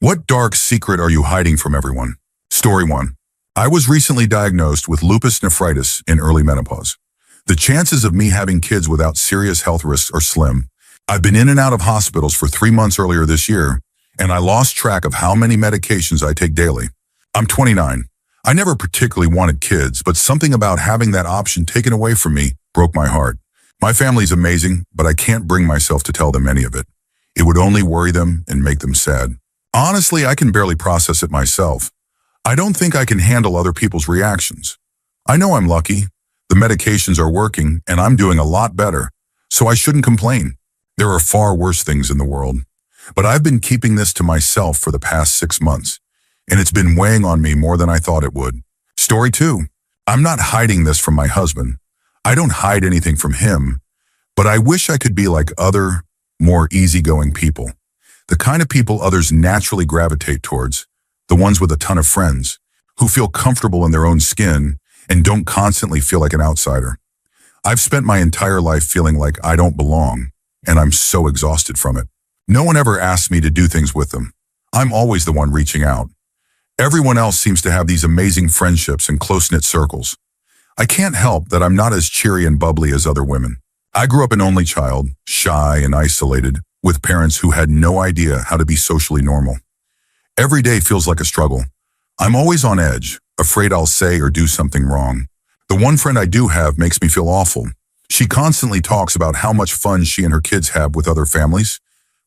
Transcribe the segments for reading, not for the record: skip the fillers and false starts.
What dark secret are you hiding from everyone? Story 1. I was recently diagnosed with lupus nephritis in early menopause. The chances of me having kids without serious health risks are slim. I've been in and out of hospitals for 3 months earlier this year, and I lost track of how many medications I take daily. I'm 29. I never particularly wanted kids, but something about having that option taken away from me broke my heart. My family's amazing, but I can't bring myself to tell them any of it. It would only worry them and make them sad. Honestly, I can barely process it myself. I don't think I can handle other people's reactions. I know I'm lucky. The medications are working, and I'm doing a lot better, so I shouldn't complain. There are far worse things in the world. But I've been keeping this to myself for the past 6 months, and it's been weighing on me more than I thought it would. Story 2. I'm not hiding this from my husband. I don't hide anything from him, but I wish I could be like other, more easygoing people. The kind of people others naturally gravitate towards, the ones with a ton of friends, who feel comfortable in their own skin and don't constantly feel like an outsider. I've spent my entire life feeling like I don't belong, and I'm so exhausted from it. No one ever asks me to do things with them. I'm always the one reaching out. Everyone else seems to have these amazing friendships and close-knit circles. I can't help that I'm not as cheery and bubbly as other women. I grew up an only child, shy and isolated, with parents who had no idea how to be socially normal. Every day feels like a struggle. I'm always on edge, afraid I'll say or do something wrong. The one friend I do have makes me feel awful. She constantly talks about how much fun she and her kids have with other families,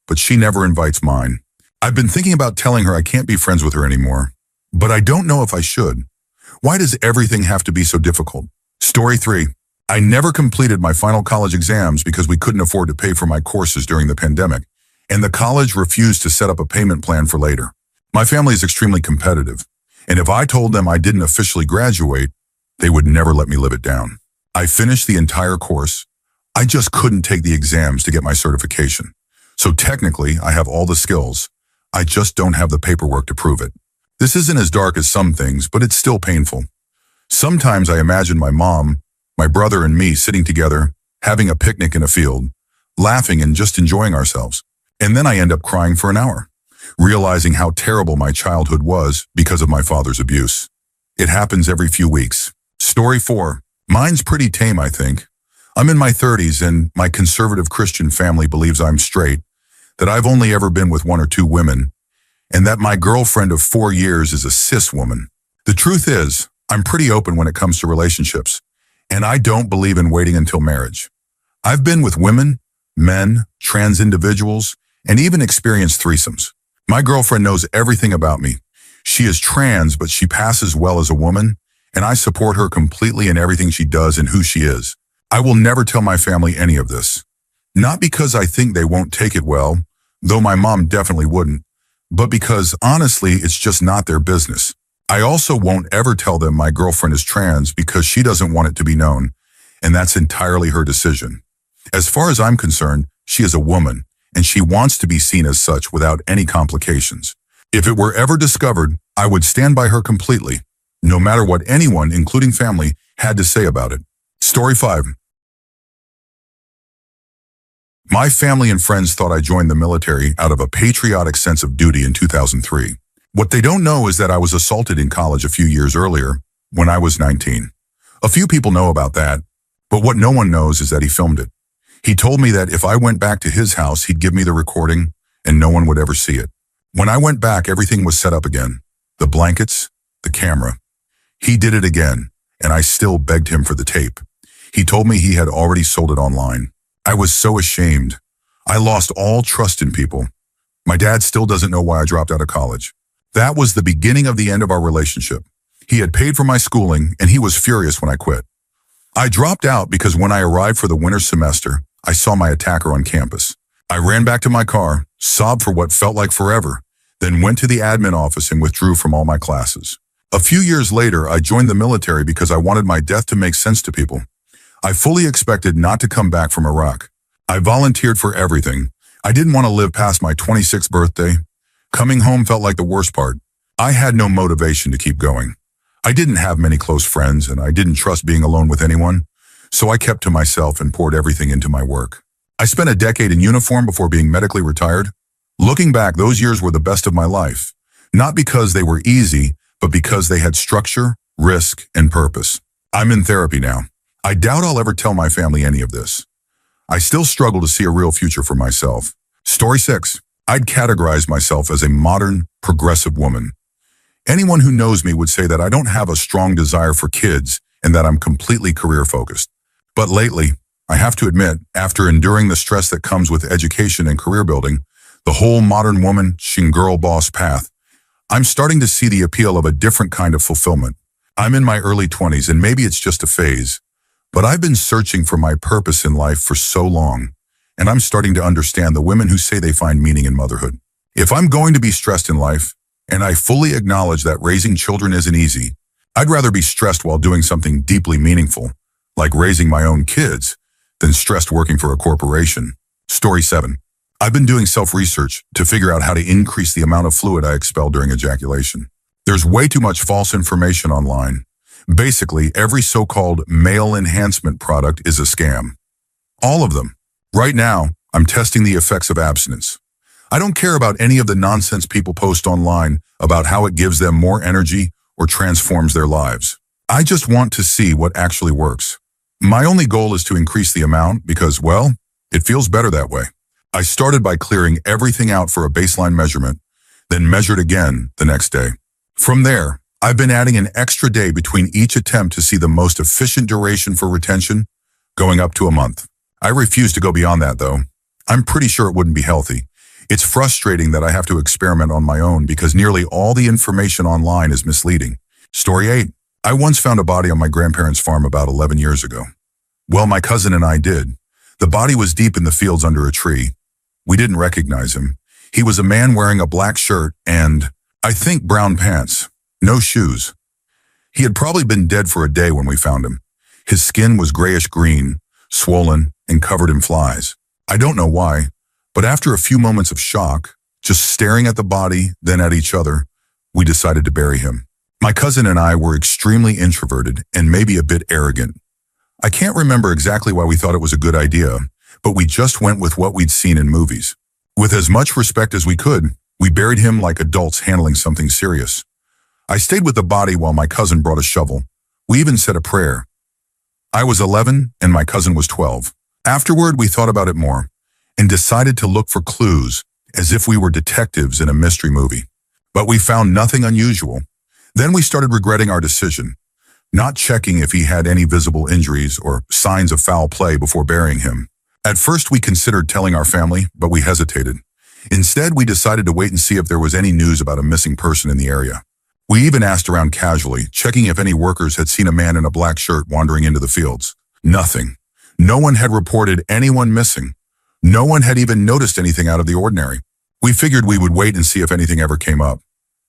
but she never invites mine. I've been thinking about telling her I can't be friends with her anymore, but I don't know if I should. Why does everything have to be so difficult? Story 3. I never completed my final college exams because we couldn't afford to pay for my courses during the pandemic, and the college refused to set up a payment plan for later. My family is extremely competitive, and if I told them I didn't officially graduate, they would never let me live it down. I finished the entire course. I just couldn't take the exams to get my certification. So technically, I have all the skills. I just don't have the paperwork to prove it. This isn't as dark as some things, but it's still painful. Sometimes I imagine my mom, my brother and me sitting together, having a picnic in a field, laughing and just enjoying ourselves. And then I end up crying for an hour, realizing how terrible my childhood was because of my father's abuse. It happens every few weeks. Story 4. Mine's pretty tame, I think. I'm in my 30s and my conservative Christian family believes I'm straight, that I've only ever been with 1 or 2 women, and that my girlfriend of 4 years is a cis woman. The truth is, I'm pretty open when it comes to relationships, and I don't believe in waiting until marriage. I've been with women, men, trans individuals, and even experienced threesomes. My girlfriend knows everything about me. She is trans, but she passes well as a woman, and I support her completely in everything she does and who she is. I will never tell my family any of this. Not because I think they won't take it well, though my mom definitely wouldn't, but because honestly, it's just not their business. I also won't ever tell them my girlfriend is trans because she doesn't want it to be known, and that's entirely her decision. As far as I'm concerned, she is a woman, and she wants to be seen as such without any complications. If it were ever discovered, I would stand by her completely, no matter what anyone, including family, had to say about it. Story 5. My family and friends thought I joined the military out of a patriotic sense of duty in 2003. What they don't know is that I was assaulted in college a few years earlier, when I was 19. A few people know about that, but what no one knows is that he filmed it. He told me that if I went back to his house, he'd give me the recording, and no one would ever see it. When I went back, everything was set up again. The blankets, the camera. He did it again, and I still begged him for the tape. He told me he had already sold it online. I was so ashamed. I lost all trust in people. My dad still doesn't know why I dropped out of college. That was the beginning of the end of our relationship. He had paid for my schooling, and he was furious when I quit. I dropped out because when I arrived for the winter semester, I saw my attacker on campus. I ran back to my car, sobbed for what felt like forever, then went to the admin office and withdrew from all my classes. A few years later, I joined the military because I wanted my death to make sense to people. I fully expected not to come back from Iraq. I volunteered for everything. I didn't want to live past my 26th birthday. Coming home felt like the worst part. I had no motivation to keep going. I didn't have many close friends, and I didn't trust being alone with anyone, so I kept to myself and poured everything into my work. I spent a decade in uniform before being medically retired. Looking back, those years were the best of my life. Not because they were easy, but because they had structure, risk, and purpose. I'm in therapy now. I doubt I'll ever tell my family any of this. I still struggle to see a real future for myself. Story 6. I'd categorize myself as a modern, progressive woman. Anyone who knows me would say that I don't have a strong desire for kids and that I'm completely career-focused. But lately, I have to admit, after enduring the stress that comes with education and career building, the whole modern woman, girl boss path, I'm starting to see the appeal of a different kind of fulfillment. I'm in my early 20s and maybe it's just a phase, but I've been searching for my purpose in life for so long, and I'm starting to understand the women who say they find meaning in motherhood. If I'm going to be stressed in life, and I fully acknowledge that raising children isn't easy, I'd rather be stressed while doing something deeply meaningful, like raising my own kids, than stressed working for a corporation. Story 7. I've been doing self-research to figure out how to increase the amount of fluid I expel during ejaculation. There's way too much false information online. Basically, every so-called male enhancement product is a scam. All of them. Right now, I'm testing the effects of abstinence. I don't care about any of the nonsense people post online about how it gives them more energy or transforms their lives. I just want to see what actually works. My only goal is to increase the amount because, well, it feels better that way. I started by clearing everything out for a baseline measurement, then measured again the next day. From there, I've been adding an extra day between each attempt to see the most efficient duration for retention, going up to a month. I refuse to go beyond that, though. I'm pretty sure it wouldn't be healthy. It's frustrating that I have to experiment on my own because nearly all the information online is misleading. Story 8. I once found a body on my grandparents' farm about 11 years ago. Well, my cousin and I did. The body was deep in the fields under a tree. We didn't recognize him. He was a man wearing a black shirt and, I think, brown pants. No shoes. He had probably been dead for a day when we found him. His skin was grayish-green, swollen, and covered in flies. I don't know why, but after a few moments of shock, just staring at the body, then at each other, we decided to bury him. My cousin and I were extremely introverted and maybe a bit arrogant. I can't remember exactly why we thought it was a good idea, but we just went with what we'd seen in movies. With as much respect as we could, we buried him like adults handling something serious. I stayed with the body while my cousin brought a shovel. We even said a prayer. I was 11 and my cousin was 12. Afterward, we thought about it more and decided to look for clues as if we were detectives in a mystery movie. But we found nothing unusual. Then we started regretting our decision, not checking if he had any visible injuries or signs of foul play before burying him. At first, we considered telling our family, but we hesitated. Instead, we decided to wait and see if there was any news about a missing person in the area. We even asked around casually, checking if any workers had seen a man in a black shirt wandering into the fields. Nothing. No one had reported anyone missing. No one had even noticed anything out of the ordinary. We figured we would wait and see if anything ever came up.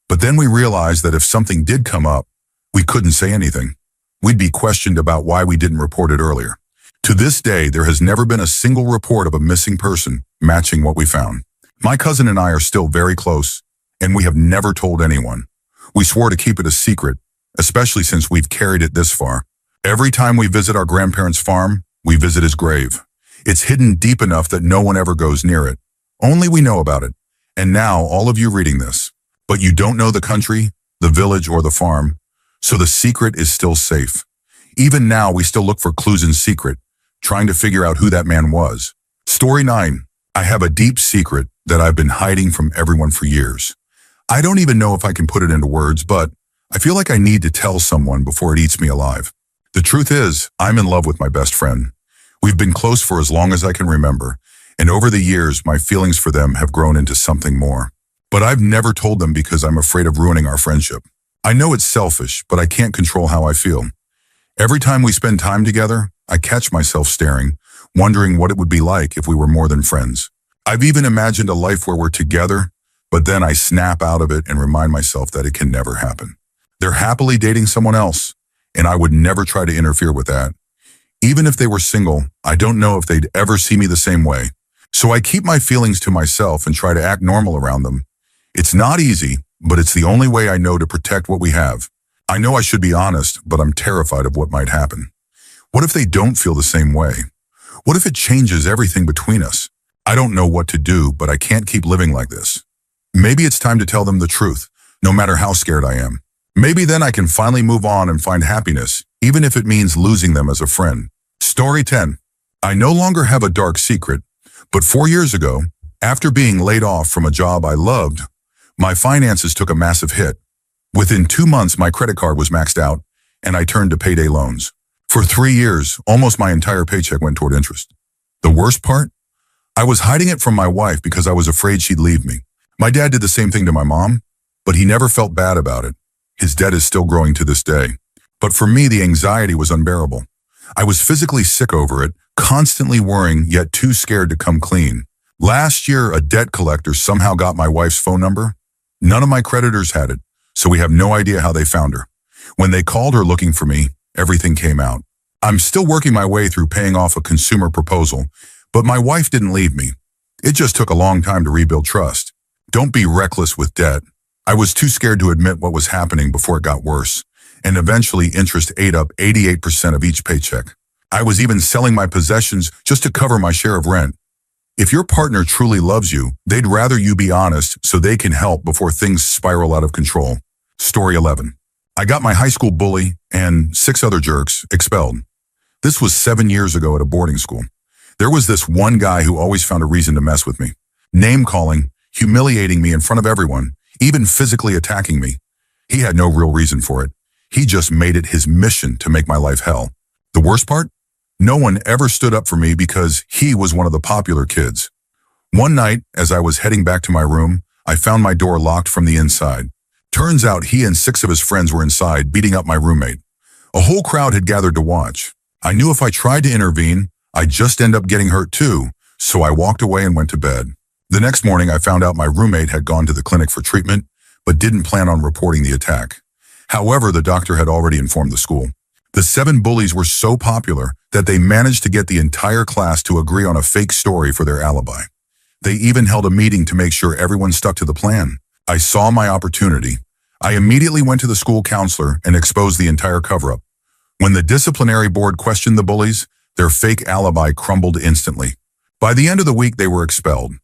But then we realized that if something did come up, we couldn't say anything. We'd be questioned about why we didn't report it earlier. To this day, there has never been a single report of a missing person matching what we found. My cousin and I are still very close, and we have never told anyone. We swore to keep it a secret, especially since we've carried it this far. Every time we visit our grandparents' farm, we visit his grave. It's hidden deep enough that no one ever goes near it. Only we know about it. And now, all of you reading this. But you don't know the country, the village, or the farm, so the secret is still safe. Even now, we still look for clues in secret, trying to figure out who that man was. Story 9. I have a deep secret that I've been hiding from everyone for years. I don't even know if I can put it into words, but I feel like I need to tell someone before it eats me alive. The truth is, I'm in love with my best friend. We've been close for as long as I can remember, and over the years, my feelings for them have grown into something more. But I've never told them because I'm afraid of ruining our friendship. I know it's selfish, but I can't control how I feel. Every time we spend time together, I catch myself staring, wondering what it would be like if we were more than friends. I've even imagined a life where we're together, but then I snap out of it and remind myself that it can never happen. They're happily dating someone else, and I would never try to interfere with that. Even if they were single, I don't know if they'd ever see me the same way. So I keep my feelings to myself and try to act normal around them. It's not easy, but it's the only way I know to protect what we have. I know I should be honest, but I'm terrified of what might happen. What if they don't feel the same way? What if it changes everything between us? I don't know what to do, but I can't keep living like this. Maybe it's time to tell them the truth, no matter how scared I am. Maybe then I can finally move on and find happiness, even if it means losing them as a friend. Story 10. I no longer have a dark secret, but 4 years ago, after being laid off from a job I loved, my finances took a massive hit. Within 2 months, my credit card was maxed out, and I turned to payday loans. For 3 years, almost my entire paycheck went toward interest. The worst part? I was hiding it from my wife because I was afraid she'd leave me. My dad did the same thing to my mom, but he never felt bad about it. His debt is still growing to this day. But for me, the anxiety was unbearable. I was physically sick over it, constantly worrying, yet too scared to come clean. Last year, a debt collector somehow got my wife's phone number. None of my creditors had it, so we have no idea how they found her. When they called her looking for me, everything came out. I'm still working my way through paying off a consumer proposal, but my wife didn't leave me. It just took a long time to rebuild trust. Don't be reckless with debt. I was too scared to admit what was happening before it got worse, and eventually interest ate up 88% of each paycheck. I was even selling my possessions just to cover my share of rent. If your partner truly loves you, they'd rather you be honest so they can help before things spiral out of control. Story 11. I got my high school bully and 6 other jerks expelled. This was 7 years ago at a boarding school. There was this one guy who always found a reason to mess with me. Name-calling, humiliating me in front of everyone, even physically attacking me. He had no real reason for it. He just made it his mission to make my life hell. The worst part? No one ever stood up for me because he was one of the popular kids. One night, as I was heading back to my room, I found my door locked from the inside. Turns out he and 6 of his friends were inside, beating up my roommate. A whole crowd had gathered to watch. I knew if I tried to intervene, I'd just end up getting hurt too, so I walked away and went to bed. The next morning, I found out my roommate had gone to the clinic for treatment, but didn't plan on reporting the attack. However, the doctor had already informed the school. The 7 bullies were so popular that they managed to get the entire class to agree on a fake story for their alibi. They even held a meeting to make sure everyone stuck to the plan. I saw my opportunity. I immediately went to the school counselor and exposed the entire cover-up. When the disciplinary board questioned the bullies, their fake alibi crumbled instantly. By the end of the week, they were expelled.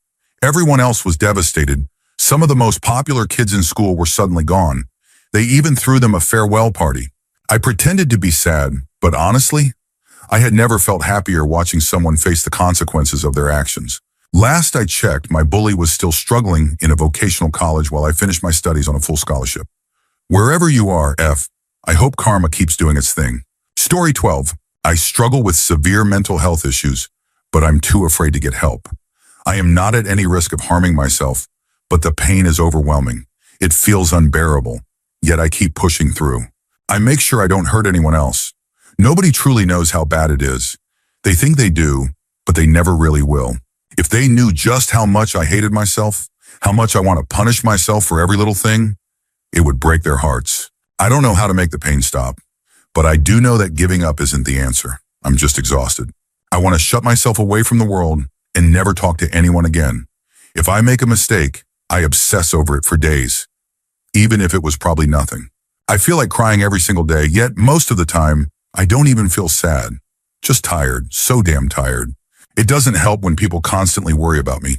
Everyone else was devastated. Some of the most popular kids in school were suddenly gone. They even threw them a farewell party. I pretended to be sad, but honestly, I had never felt happier watching someone face the consequences of their actions. Last I checked, my bully was still struggling in a vocational college while I finished my studies on a full scholarship. Wherever you are, I hope karma keeps doing its thing. Story 12. I struggle with severe mental health issues, but I'm too afraid to get help. I am not at any risk of harming myself, but the pain is overwhelming. It feels unbearable, yet I keep pushing through. I make sure I don't hurt anyone else. Nobody truly knows how bad it is. They think they do, but they never really will. If they knew just how much I hated myself, how much I want to punish myself for every little thing, it would break their hearts. I don't know how to make the pain stop, but I do know that giving up isn't the answer. I'm just exhausted. I want to shut myself away from the world and never talk to anyone again. If I make a mistake, I obsess over it for days, even if it was probably nothing. I feel like crying every single day, yet most of the time, I don't even feel sad. Just tired, so damn tired. It doesn't help when people constantly worry about me.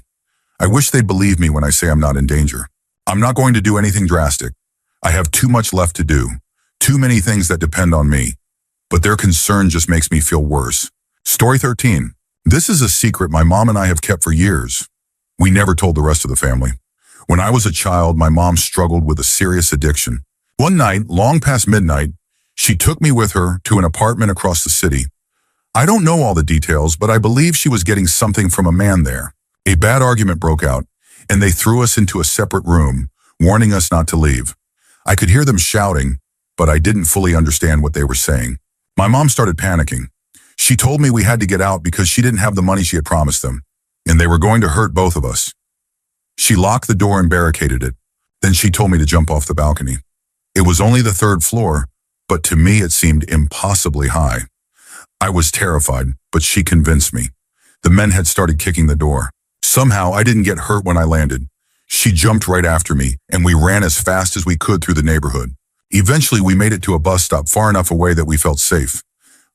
I wish they'd believe me when I say I'm not in danger. I'm not going to do anything drastic. I have too much left to do, too many things that depend on me. But their concern just makes me feel worse. Story 13. This is a secret my mom and I have kept for years. We never told the rest of the family. When I was a child, my mom struggled with a serious addiction. One night, long past midnight, she took me with her to an apartment across the city. I don't know all the details, but I believe she was getting something from a man there. A bad argument broke out, and they threw us into a separate room, warning us not to leave. I could hear them shouting, but I didn't fully understand what they were saying. My mom started panicking. She told me we had to get out because she didn't have the money she had promised them, and they were going to hurt both of us. She locked the door and barricaded it. Then she told me to jump off the balcony. It was only the 3rd floor, but to me it seemed impossibly high. I was terrified, but she convinced me. The men had started kicking the door. Somehow I didn't get hurt when I landed. She jumped right after me, and we ran as fast as we could through the neighborhood. Eventually we made it to a bus stop far enough away that we felt safe.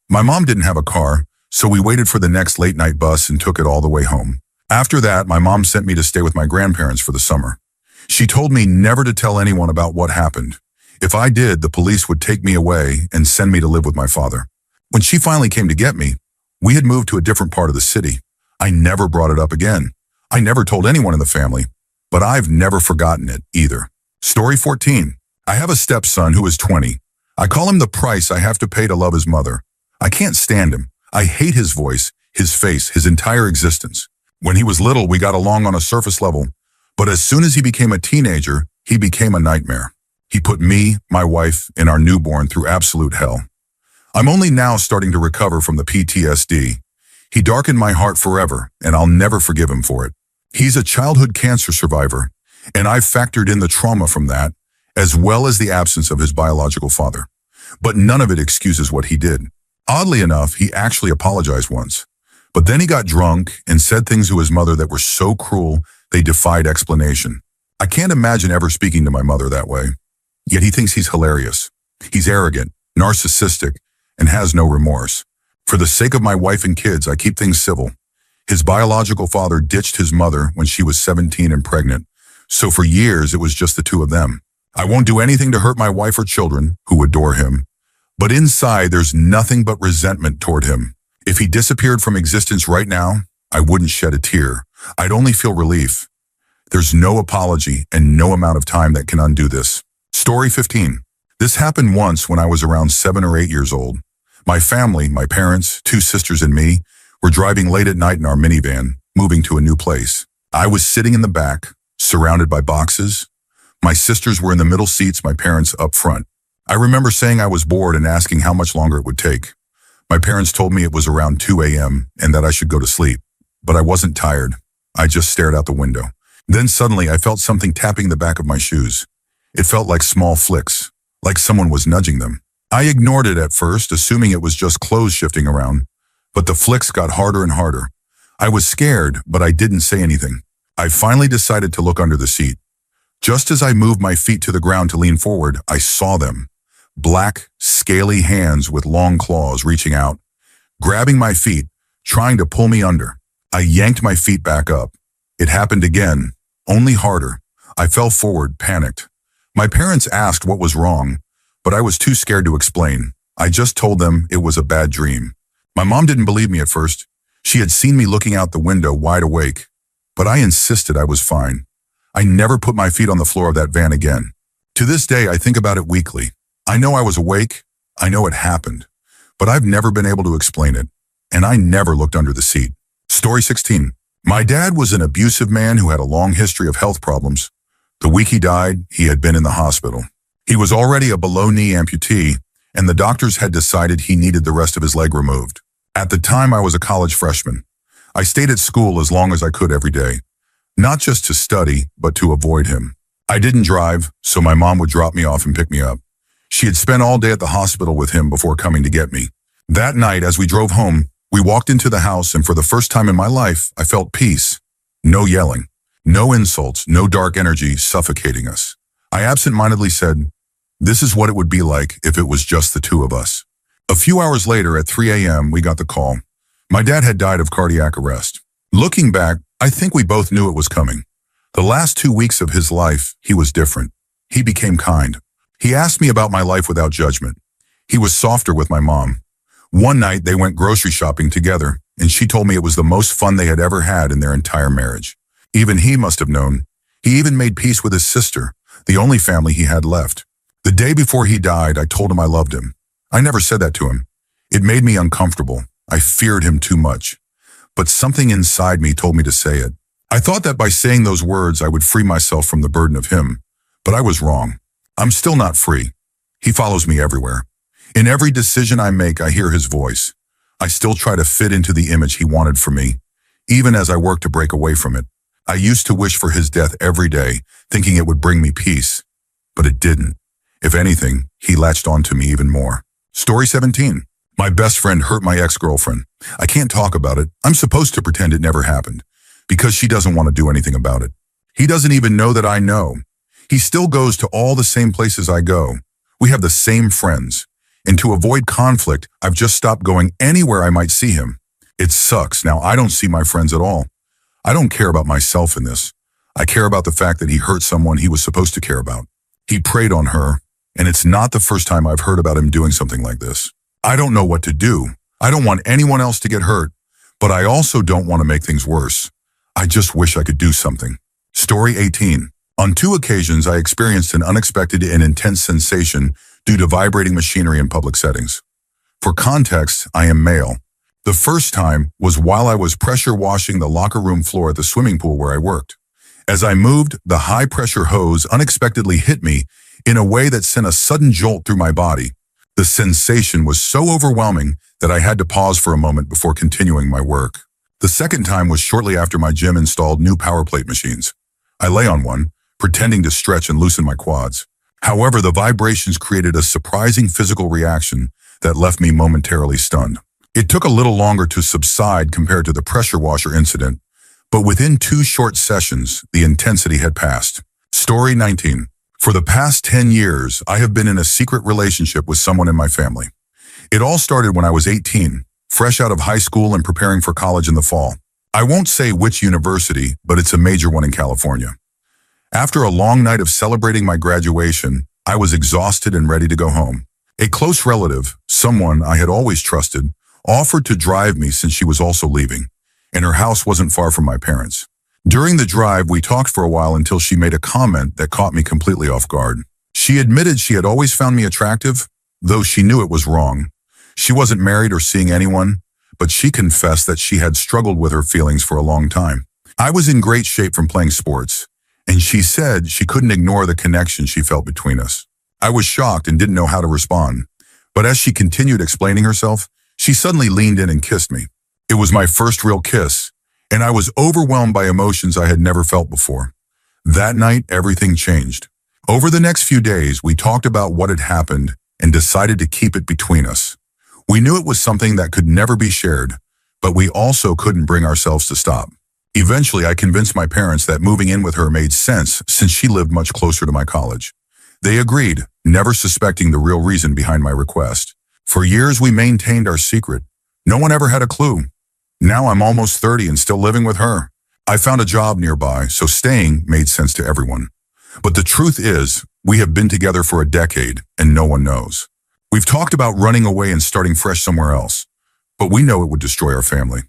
My mom didn't have a car, so we waited for the next late-night bus and took it all the way home. After that, my mom sent me to stay with my grandparents for the summer. She told me never to tell anyone about what happened. If I did, the police would take me away and send me to live with my father. When she finally came to get me, we had moved to a different part of the city. I never brought it up again. I never told anyone in the family, but I've never forgotten it either. Story 14. I have a stepson who is 20. I call him the price I have to pay to love his mother. I can't stand him. I hate his voice, his face, his entire existence. When he was little, we got along on a surface level, but as soon as he became a teenager, he became a nightmare. He put me, my wife, and our newborn through absolute hell. I'm only now starting to recover from the PTSD. He darkened my heart forever, and I'll never forgive him for it. He's a childhood cancer survivor, and I've factored in the trauma from that, as well as the absence of his biological father. But none of it excuses what he did. Oddly enough, he actually apologized once. But then he got drunk and said things to his mother that were so cruel they defied explanation. I can't imagine ever speaking to my mother that way. Yet he thinks he's hilarious. He's arrogant, narcissistic, and has no remorse. For the sake of my wife and kids, I keep things civil. His biological father ditched his mother when she was 17 and pregnant, so for years it was just the two of them. I won't do anything to hurt my wife or children, who adore him, but inside there's nothing but resentment toward him. If he disappeared from existence right now, I wouldn't shed a tear. I'd only feel relief. There's no apology and no amount of time that can undo this. Story 15. This happened once when I was around 7 or 8 years old. My family, my parents, 2 sisters and me, were driving late at night in our minivan, moving to a new place. I was sitting in the back, surrounded by boxes. My sisters were in the middle seats, my parents up front. I remember saying I was bored and asking how much longer it would take. My parents told me it was around 2 a.m. and that I should go to sleep. But I wasn't tired. I just stared out the window. Then suddenly I felt something tapping the back of my shoes. It felt like small flicks, like someone was nudging them. I ignored it at first, assuming it was just clothes shifting around. But the flicks got harder and harder. I was scared, but I didn't say anything. I finally decided to look under the seat. Just as I moved my feet to the ground to lean forward, I saw them. Black, scaly hands with long claws reaching out, grabbing my feet, trying to pull me under. I yanked my feet back up. It happened again, only harder. I fell forward, panicked. My parents asked what was wrong, but I was too scared to explain. I just told them it was a bad dream. My mom didn't believe me at first. She had seen me looking out the window wide awake, but I insisted I was fine. I never put my feet on the floor of that van again. To this day, I think about it weekly. I know I was awake. I know it happened, but I've never been able to explain it, and I never looked under the seat. Story 16. My dad was an abusive man who had a long history of health problems. The week he died, he had been in the hospital. He was already a below-knee amputee, and the doctors had decided he needed the rest of his leg removed. At the time, I was a college freshman. I stayed at school as long as I could every day, not just to study, but to avoid him. I didn't drive, so my mom would drop me off and pick me up. She had spent all day at the hospital with him before coming to get me. That night, as we drove home, we walked into the house, and for the first time in my life, I felt peace. No yelling, no insults, no dark energy suffocating us. I absent-mindedly said, "This is what it would be like if it was just the two of us." A few hours later, at 3 a.m., we got the call. My dad had died of cardiac arrest. Looking back, I think we both knew it was coming. The last 2 weeks of his life, he was different. He became kind. He asked me about my life without judgment. He was softer with my mom. One night, they went grocery shopping together, and she told me it was the most fun they had ever had in their entire marriage. Even he must have known. He even made peace with his sister, the only family he had left. The day before he died, I told him I loved him. I never said that to him. It made me uncomfortable. I feared him too much. But something inside me told me to say it. I thought that by saying those words, I would free myself from the burden of him. But I was wrong. I'm still not free. He follows me everywhere. In every decision I make, I hear his voice. I still try to fit into the image he wanted for me, even as I work to break away from it. I used to wish for his death every day, thinking it would bring me peace. But it didn't. If anything, he latched onto me even more. Story 17. My best friend hurt my ex-girlfriend. I can't talk about it. I'm supposed to pretend it never happened, because she doesn't want to do anything about it. He doesn't even know that I know. He still goes to all the same places I go. We have the same friends. And to avoid conflict, I've just stopped going anywhere I might see him. It sucks. Now I don't see my friends at all. I don't care about myself in this. I care about the fact that he hurt someone he was supposed to care about. He preyed on her, and it's not the first time I've heard about him doing something like this. I don't know what to do. I don't want anyone else to get hurt, but I also don't want to make things worse. I just wish I could do something. Story 18. On 2 occasions, I experienced an unexpected and intense sensation due to vibrating machinery in public settings. For context, I am male. The first time was while I was pressure washing the locker room floor at the swimming pool where I worked. As I moved, the high-pressure hose unexpectedly hit me in a way that sent a sudden jolt through my body. The sensation was so overwhelming that I had to pause for a moment before continuing my work. The second time was shortly after my gym installed new power plate machines. I lay on one, pretending to stretch and loosen my quads. However, the vibrations created a surprising physical reaction that left me momentarily stunned. It took a little longer to subside compared to the pressure washer incident, but within 2 short sessions, the intensity had passed. Story 19. For the past 10 years, I have been in a secret relationship with someone in my family. It all started when I was 18, fresh out of high school and preparing for college in the fall. I won't say which university, but it's a major one in California. After a long night of celebrating my graduation, I was exhausted and ready to go home. A close relative, someone I had always trusted, offered to drive me since she was also leaving, and her house wasn't far from my parents. During the drive, we talked for a while until she made a comment that caught me completely off guard. She admitted she had always found me attractive, though she knew it was wrong. She wasn't married or seeing anyone, but she confessed that she had struggled with her feelings for a long time. I was in great shape from playing sports, and she said she couldn't ignore the connection she felt between us. I was shocked and didn't know how to respond, but as she continued explaining herself, she suddenly leaned in and kissed me. It was my first real kiss, and I was overwhelmed by emotions I had never felt before. That night, everything changed. Over the next few days, we talked about what had happened and decided to keep it between us. We knew it was something that could never be shared, but we also couldn't bring ourselves to stop. Eventually, I convinced my parents that moving in with her made sense since she lived much closer to my college. They agreed, never suspecting the real reason behind my request. For years, we maintained our secret. No one ever had a clue. Now I'm almost 30 and still living with her. I found a job nearby, so staying made sense to everyone. But the truth is, we have been together for a decade, and no one knows. We've talked about running away and starting fresh somewhere else, but we know it would destroy our family.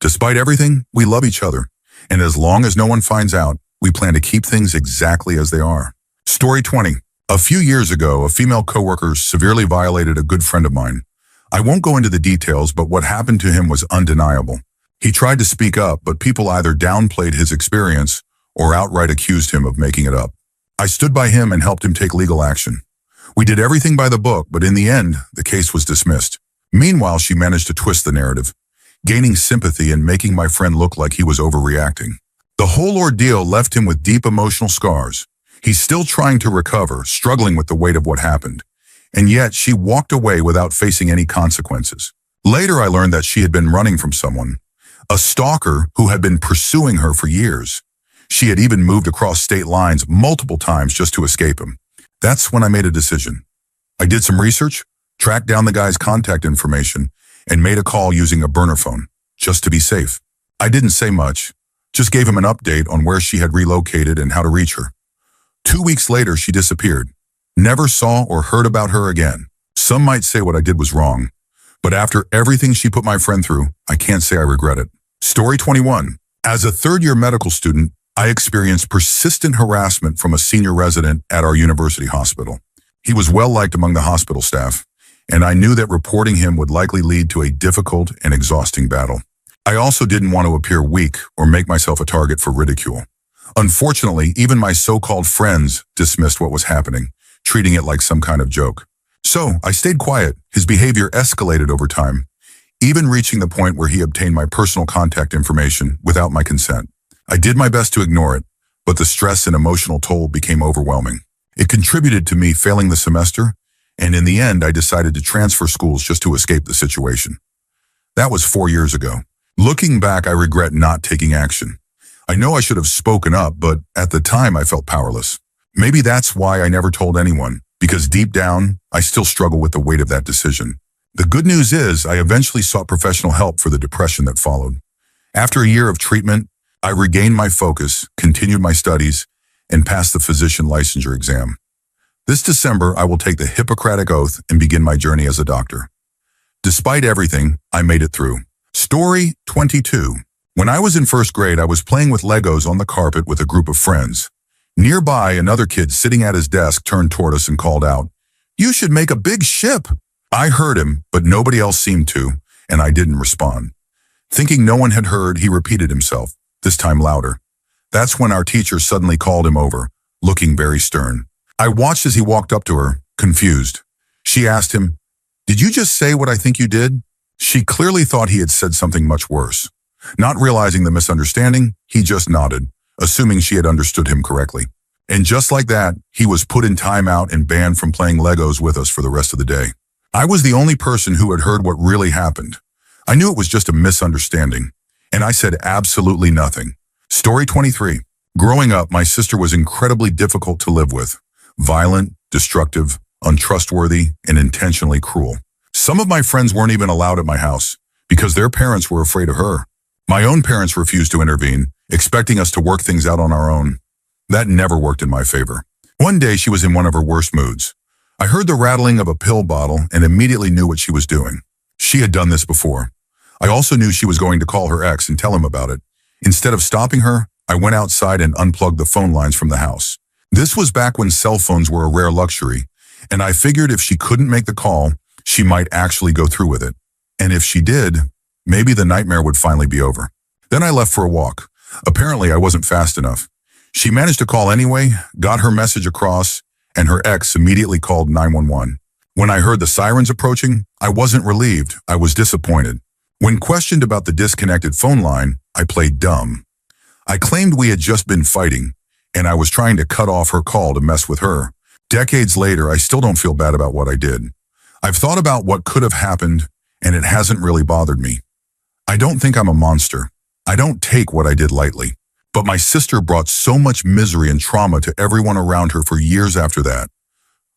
Despite everything, we love each other, and as long as no one finds out, we plan to keep things exactly as they are. Story 20. A few years ago, a female coworker severely violated a good friend of mine. I won't go into the details, but what happened to him was undeniable. He tried to speak up, but people either downplayed his experience or outright accused him of making it up. I stood by him and helped him take legal action. We did everything by the book, but in the end, the case was dismissed. Meanwhile, she managed to twist the narrative, gaining sympathy and making my friend look like he was overreacting. The whole ordeal left him with deep emotional scars. He's still trying to recover, struggling with the weight of what happened. And yet, she walked away without facing any consequences. Later, I learned that she had been running from someone, a stalker who had been pursuing her for years. She had even moved across state lines multiple times just to escape him. That's when I made a decision. I did some research, tracked down the guy's contact information, and made a call using a burner phone, just to be safe. I didn't say much, just gave him an update on where she had relocated and how to reach her. 2 weeks later, she disappeared. Never saw or heard about her again. Some might say what I did was wrong, but after everything she put my friend through, I can't say I regret it. Story 21. As a third-year medical student, I experienced persistent harassment from a senior resident at our university hospital. He was well-liked among the hospital staff, and I knew that reporting him would likely lead to a difficult and exhausting battle. I also didn't want to appear weak or make myself a target for ridicule. Unfortunately, even my so-called friends dismissed what was happening, treating it like some kind of joke. So I stayed quiet. His behavior escalated over time, even reaching the point where he obtained my personal contact information without my consent. I did my best to ignore it, but the stress and emotional toll became overwhelming. It contributed to me failing the semester, and in the end, I decided to transfer schools just to escape the situation. That was 4 years ago. Looking back, I regret not taking action. I know I should have spoken up, but at the time I felt powerless. Maybe that's why I never told anyone, because deep down, I still struggle with the weight of that decision. The good news is I eventually sought professional help for the depression that followed. After a year of treatment, I regained my focus, continued my studies, and passed the physician licensure exam. This December, I will take the Hippocratic Oath and begin my journey as a doctor. Despite everything, I made it through. Story 22. When I was in first grade, I was playing with Legos on the carpet with a group of friends. Nearby, another kid sitting at his desk turned toward us and called out, "You should make a big ship." I heard him, but nobody else seemed to, and I didn't respond. Thinking no one had heard, he repeated himself, this time louder. That's when our teacher suddenly called him over, looking very stern. I watched as he walked up to her, confused. She asked him, "Did you just say what I think you did?" She clearly thought he had said something much worse. Not realizing the misunderstanding, he just nodded, assuming she had understood him correctly. And just like that, he was put in timeout and banned from playing Legos with us for the rest of the day. I was the only person who had heard what really happened. I knew it was just a misunderstanding, and I said absolutely nothing. Story 23. Growing up, my sister was incredibly difficult to live with. Violent, destructive, untrustworthy, and intentionally cruel. Some of my friends weren't even allowed at my house because their parents were afraid of her. My own parents refused to intervene, expecting us to work things out on our own. That never worked in my favor. One day, she was in one of her worst moods. I heard the rattling of a pill bottle and immediately knew what she was doing. She had done this before. I also knew she was going to call her ex and tell him about it. Instead of stopping her, I went outside and unplugged the phone lines from the house. This was back when cell phones were a rare luxury, and I figured if she couldn't make the call, she might actually go through with it. And if she did, maybe the nightmare would finally be over. Then I left for a walk. Apparently, I wasn't fast enough. She managed to call anyway, got her message across, and her ex immediately called 911. When I heard the sirens approaching, I wasn't relieved, I was disappointed. When questioned about the disconnected phone line, I played dumb. I claimed we had just been fighting, and I was trying to cut off her call to mess with her. Decades later, I still don't feel bad about what I did. I've thought about what could have happened, and it hasn't really bothered me. I don't think I'm a monster. I don't take what I did lightly. But my sister brought so much misery and trauma to everyone around her for years after that.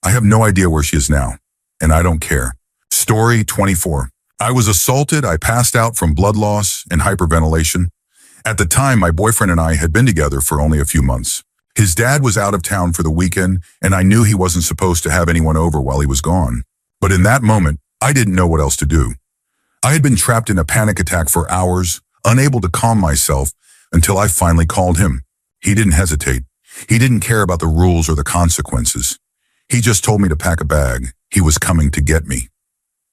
I have no idea where she is now, and I don't care. Story 24. I was assaulted, I passed out from blood loss and hyperventilation. At the time, my boyfriend and I had been together for only a few months. His dad was out of town for the weekend, and I knew he wasn't supposed to have anyone over while he was gone. But in that moment, I didn't know what else to do. I had been trapped in a panic attack for hours, unable to calm myself, until I finally called him. He didn't hesitate. He didn't care about the rules or the consequences. He just told me to pack a bag. He was coming to get me.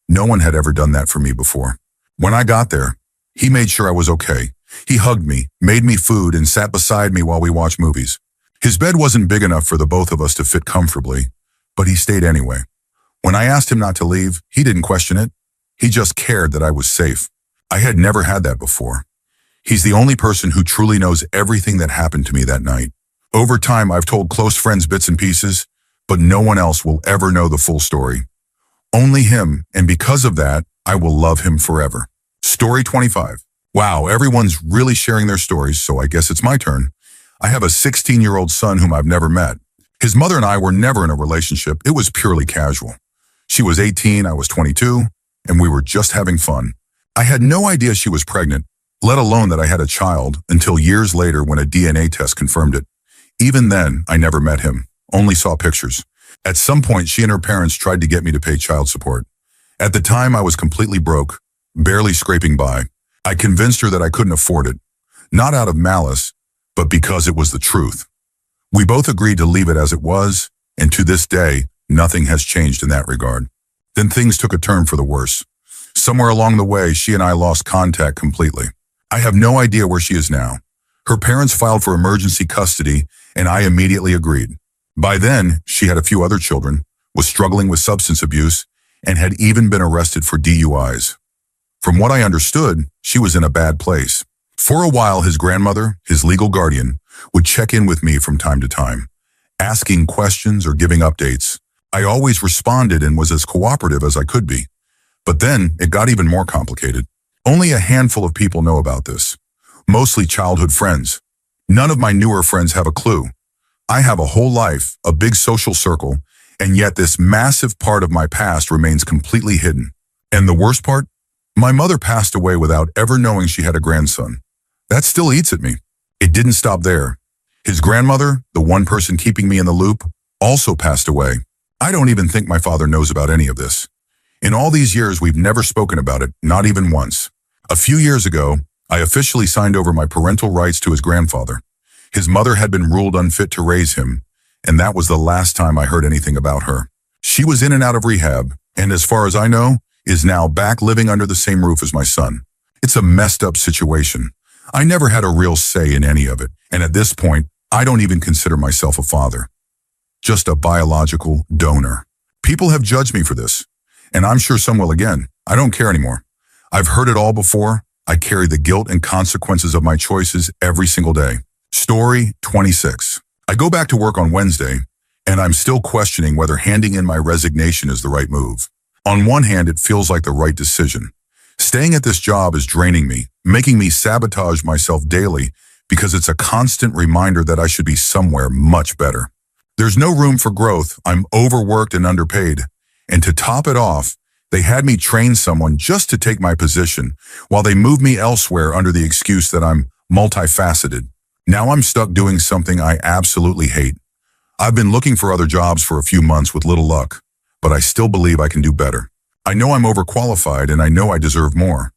No one had ever done that for me before. When I got there, he made sure I was okay. He hugged me, made me food, and sat beside me while we watched movies. His bed wasn't big enough for the both of us to fit comfortably, but he stayed anyway. When I asked him not to leave, he didn't question it. He just cared that I was safe. I had never had that before. He's the only person who truly knows everything that happened to me that night. Over time, I've told close friends bits and pieces, but no one else will ever know the full story. Only him, and because of that, I will love him forever. Story 25. Wow, everyone's really sharing their stories, so I guess it's my turn. I have a 16-year-old son whom I've never met. His mother and I were never in a relationship. It was purely casual. She was 18, I was 22, and we were just having fun. I had no idea she was pregnant, let alone that I had a child, until years later when a DNA test confirmed it. Even then, I never met him, only saw pictures. At some point, she and her parents tried to get me to pay child support. At the time, I was completely broke, barely scraping by. I convinced her that I couldn't afford it, not out of malice, but because it was the truth. We both agreed to leave it as it was, and to this day, nothing has changed in that regard. Then things took a turn for the worse. Somewhere along the way, she and I lost contact completely. I have no idea where she is now. Her parents filed for emergency custody, and I immediately agreed. By then, she had a few other children, was struggling with substance abuse, and had even been arrested for DUIs. From what I understood, she was in a bad place. For a while, his grandmother, his legal guardian, would check in with me from time to time, asking questions or giving updates. I always responded and was as cooperative as I could be. But then, it got even more complicated. Only a handful of people know about this, mostly childhood friends. None of my newer friends have a clue. I have a whole life, a big social circle, and yet this massive part of my past remains completely hidden. And the worst part? My mother passed away without ever knowing she had a grandson. That still eats at me. It didn't stop there. His grandmother, the one person keeping me in the loop, also passed away. I don't even think my father knows about any of this. In all these years, we've never spoken about it, not even once. A few years ago, I officially signed over my parental rights to his grandfather. His mother had been ruled unfit to raise him, and that was the last time I heard anything about her. She was in and out of rehab, and as far as I know, is now back living under the same roof as my son. It's a messed up situation. I never had a real say in any of it, and at this point, I don't even consider myself a father. Just a biological donor. People have judged me for this, and I'm sure some will again. I don't care anymore. I've heard it all before. I carry the guilt and consequences of my choices every single day. Story 26. I go back to work on Wednesday, and I'm still questioning whether handing in my resignation is the right move. On one hand, it feels like the right decision. Staying at this job is draining me, making me sabotage myself daily because it's a constant reminder that I should be somewhere much better. There's no room for growth. I'm overworked and underpaid. And to top it off, they had me train someone just to take my position while they moved me elsewhere under the excuse that I'm multifaceted. Now I'm stuck doing something I absolutely hate. I've been looking for other jobs for a few months with little luck, but I still believe I can do better. I know I'm overqualified and I know I deserve more.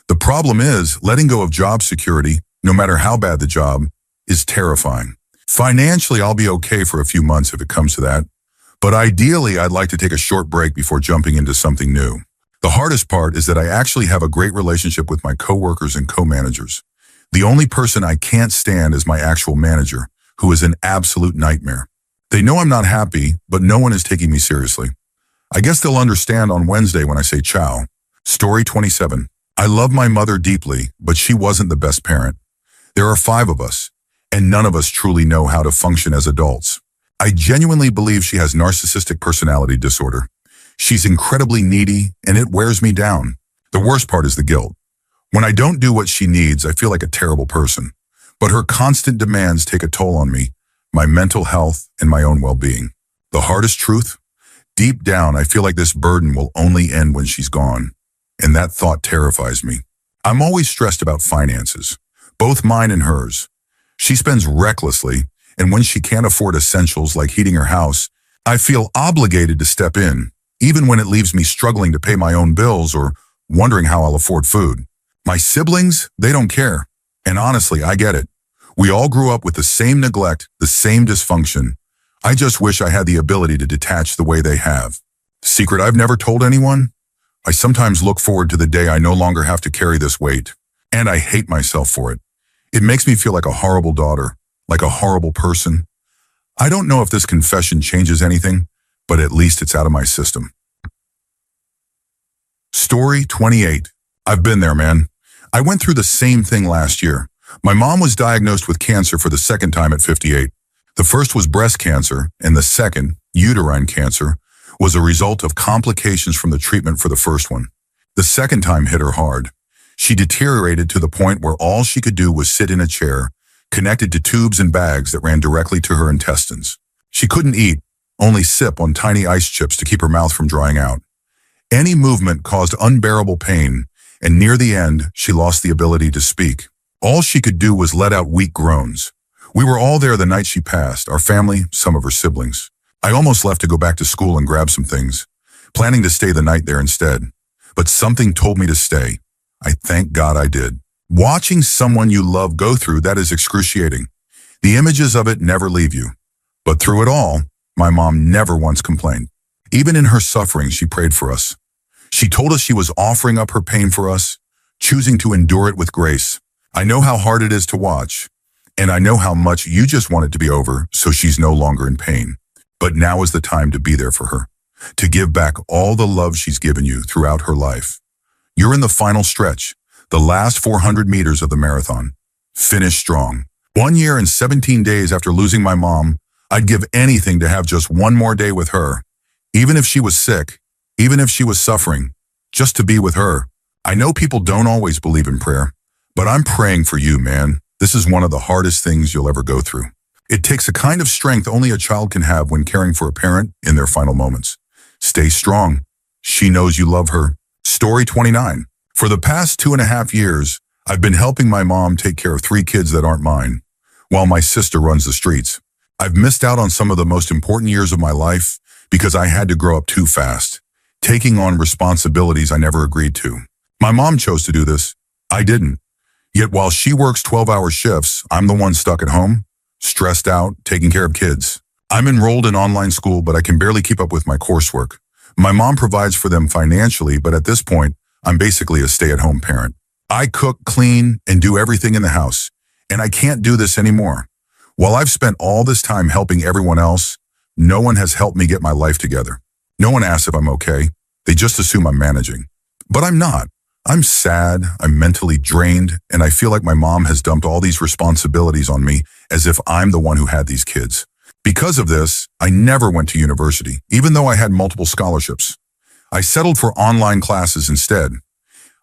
The problem is, letting go of job security, no matter how bad the job, is terrifying. Financially, I'll be okay for a few months if it comes to that. But ideally, I'd like to take a short break before jumping into something new. The hardest part is that I actually have a great relationship with my coworkers and co-managers. The only person I can't stand is my actual manager, who is an absolute nightmare. They know I'm not happy, but no one is taking me seriously. I guess they'll understand on Wednesday when I say ciao. Story 27. I love my mother deeply, but she wasn't the best parent. There are 5 of us, and none of us truly know how to function as adults. I genuinely believe she has narcissistic personality disorder. She's incredibly needy, and it wears me down. The worst part is the guilt. When I don't do what she needs, I feel like a terrible person. But her constant demands take a toll on me, my mental health, and my own well-being. The hardest truth? Deep down, I feel like this burden will only end when she's gone. And that thought terrifies me. I'm always stressed about finances, both mine and hers. She spends recklessly, and when she can't afford essentials like heating her house, I feel obligated to step in, even when it leaves me struggling to pay my own bills or wondering how I'll afford food. My siblings, they don't care. And honestly, I get it. We all grew up with the same neglect, the same dysfunction. I just wish I had the ability to detach the way they have. Secret I've never told anyone? I sometimes look forward to the day I no longer have to carry this weight. And I hate myself for it. It makes me feel like a horrible daughter, like a horrible person. I don't know if this confession changes anything, but at least it's out of my system. Story 28. I've been there, man. I went through the same thing last year. My mom was diagnosed with cancer for the second time at 58. The first was breast cancer, and the second, uterine cancer, was a result of complications from the treatment for the first one. The second time hit her hard. She deteriorated to the point where all she could do was sit in a chair, connected to tubes and bags that ran directly to her intestines. She couldn't eat, only sip on tiny ice chips to keep her mouth from drying out. Any movement caused unbearable pain, and near the end, she lost the ability to speak. All she could do was let out weak groans. We were all there the night she passed, our family, some of her siblings. I almost left to go back to school and grab some things, planning to stay the night there instead. But something told me to stay. I thank God I did. Watching someone you love go through that is excruciating. The images of it never leave you. But through it all, my mom never once complained. Even in her suffering, she prayed for us. She told us she was offering up her pain for us, choosing to endure it with grace. I know how hard it is to watch, and I know how much you just want it to be over so she's no longer in pain. But now is the time to be there for her, to give back all the love she's given you throughout her life. You're in the final stretch, the last 400 meters of the marathon. Finish strong. 1 year and 17 days after losing my mom, I'd give anything to have just one more day with her. Even if she was sick, even if she was suffering, just to be with her. I know people don't always believe in prayer, but I'm praying for you, man. This is one of the hardest things you'll ever go through. It takes a kind of strength only a child can have when caring for a parent in their final moments. Stay strong. She knows you love her. Story 29. For the past 2.5 years, I've been helping my mom take care of 3 kids that aren't mine. while my sister runs the streets. I've missed out on some of the most important years of my life because I had to grow up too fast, taking on responsibilities I never agreed to. My mom chose to do this. I didn't. Yet while she works 12-hour shifts, I'm the one stuck at home, stressed out, taking care of kids. I'm enrolled in online school, but I can barely keep up with my coursework. My mom provides for them financially, but at this point, I'm basically a stay-at-home parent. I cook, clean, and do everything in the house, and I can't do this anymore. While I've spent all this time helping everyone else, no one has helped me get my life together. No one asks if I'm okay. They just assume I'm managing. But I'm not. I'm sad, I'm mentally drained, and I feel like my mom has dumped all these responsibilities on me as if I'm the one who had these kids. Because of this, I never went to university, even though I had multiple scholarships. I settled for online classes instead.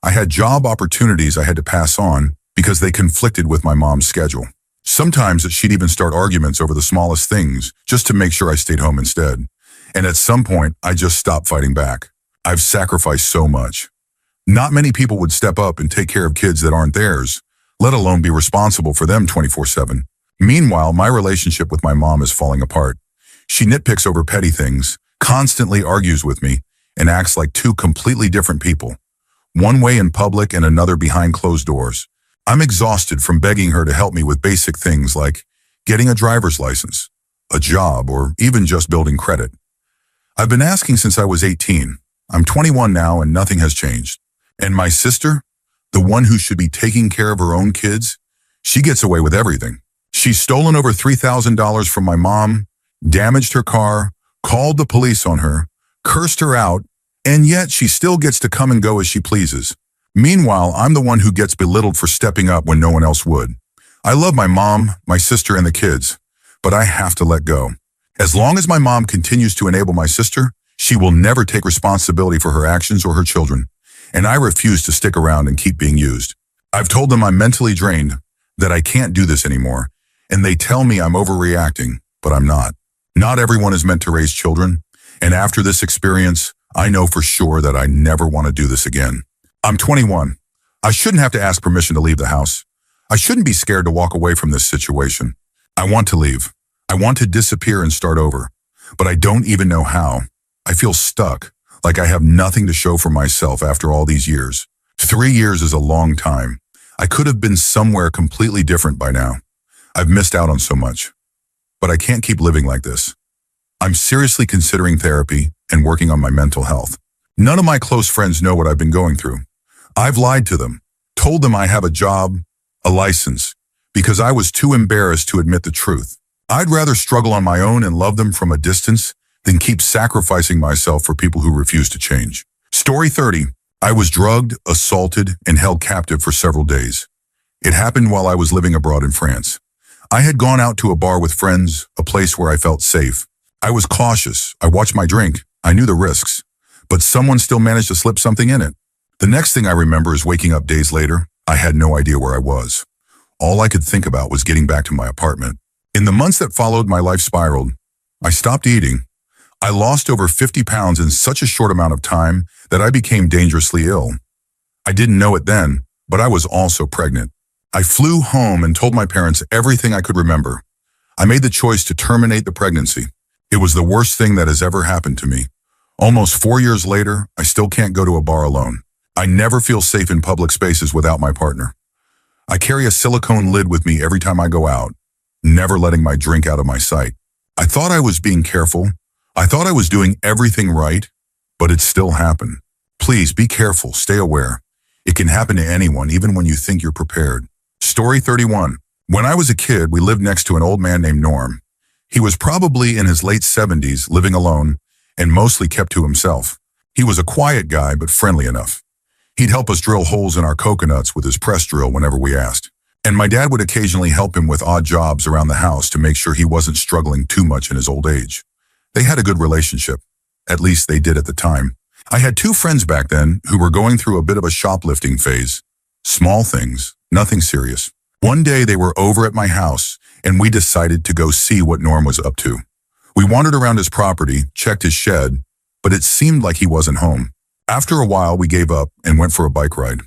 I had job opportunities I had to pass on because they conflicted with my mom's schedule. Sometimes she'd even start arguments over the smallest things just to make sure I stayed home instead. And at some point, I just stopped fighting back. I've sacrificed so much. Not many people would step up and take care of kids that aren't theirs, let alone be responsible for them 24/7. Meanwhile, my relationship with my mom is falling apart. She nitpicks over petty things, constantly argues with me, and acts like two completely different people. One way in public and another behind closed doors. I'm exhausted from begging her to help me with basic things like getting a driver's license, a job, or even just building credit. I've been asking since I was 18. I'm 21 now and nothing has changed. And my sister, the one who should be taking care of her own kids, she gets away with everything. She's stolen over $3,000 from my mom, damaged her car, called the police on her, cursed her out, and yet she still gets to come and go as she pleases. Meanwhile, I'm the one who gets belittled for stepping up when no one else would. I love my mom, my sister, and the kids, but I have to let go. As long as my mom continues to enable my sister, she will never take responsibility for her actions or her children. And I refuse to stick around and keep being used. I've told them I'm mentally drained, that I can't do this anymore, and they tell me I'm overreacting, but I'm not. Not everyone is meant to raise children, and after this experience, I know for sure that I never want to do this again. I'm 21. I shouldn't have to ask permission to leave the house. I shouldn't be scared to walk away from this situation. I want to leave. I want to disappear and start over, but I don't even know how. I feel stuck. Like I have nothing to show for myself after all these years. 3 years is a long time. I could have been somewhere completely different by now. I've missed out on so much. But I can't keep living like this. I'm seriously considering therapy and working on my mental health. None of my close friends know what I've been going through. I've lied to them, told them I have a job, a license, because I was too embarrassed to admit the truth. I'd rather struggle on my own and love them from a distance than keep sacrificing myself for people who refuse to change. Story 30. I was drugged, assaulted, and held captive for several days. It happened while I was living abroad in France. I had gone out to a bar with friends, a place where I felt safe. I was cautious. I watched my drink. I knew the risks. But someone still managed to slip something in it. The next thing I remember is waking up days later. I had no idea where I was. All I could think about was getting back to my apartment. In the months that followed, my life spiraled. I stopped eating. I lost over 50 pounds in such a short amount of time that I became dangerously ill. I didn't know it then, but I was also pregnant. I flew home and told my parents everything I could remember. I made the choice to terminate the pregnancy. It was the worst thing that has ever happened to me. Almost 4 years later, I still can't go to a bar alone. I never feel safe in public spaces without my partner. I carry a silicone lid with me every time I go out, never letting my drink out of my sight. I thought I was being careful. I thought I was doing everything right, but it still happened. Please be careful, stay aware. It can happen to anyone, even when you think you're prepared. Story 31. When I was a kid, we lived next to an old man named Norm. He was probably in his late 70s, living alone, and mostly kept to himself. He was a quiet guy, but friendly enough. He'd help us drill holes in our coconuts with his press drill whenever we asked. And my dad would occasionally help him with odd jobs around the house to make sure he wasn't struggling too much in his old age. They had a good relationship. At least they did at the time. I had 2 friends back then who were going through a bit of a shoplifting phase. Small things, nothing serious. One day they were over at my house, and we decided to go see what Norm was up to. We wandered around his property, checked his shed, but it seemed like he wasn't home. After a while, we gave up and went for a bike ride.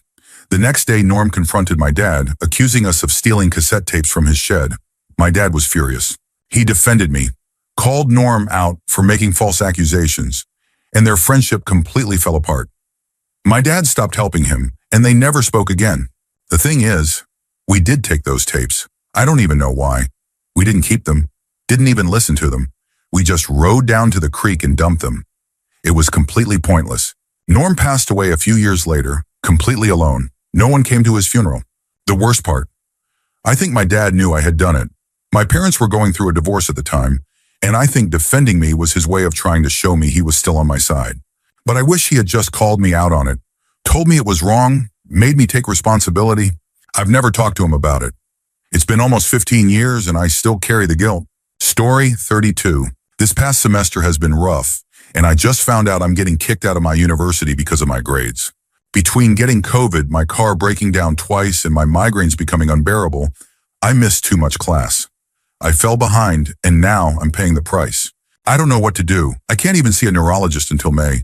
The next day, Norm confronted my dad, accusing us of stealing cassette tapes from his shed. My dad was furious. He defended me, called Norm out for making false accusations, and their friendship completely fell apart. My dad stopped helping him, and they never spoke again. The thing is, we did take those tapes. I don't even know why. We didn't keep them, didn't even listen to them. We just rode down to the creek and dumped them. It was completely pointless. Norm passed away a few years later, completely alone. No one came to his funeral. The worst part, I think my dad knew I had done it. My parents were going through a divorce at the time, and I think defending me was his way of trying to show me he was still on my side. But I wish he had just called me out on it, told me it was wrong, made me take responsibility. I've never talked to him about it. It's been almost 15 years and I still carry the guilt. Story 32. This past semester has been rough, and I just found out I'm getting kicked out of my university because of my grades. Between getting COVID, my car breaking down twice, and my migraines becoming unbearable, I missed too much class. I fell behind, and now I'm paying the price. I don't know what to do. I can't even see a neurologist until May.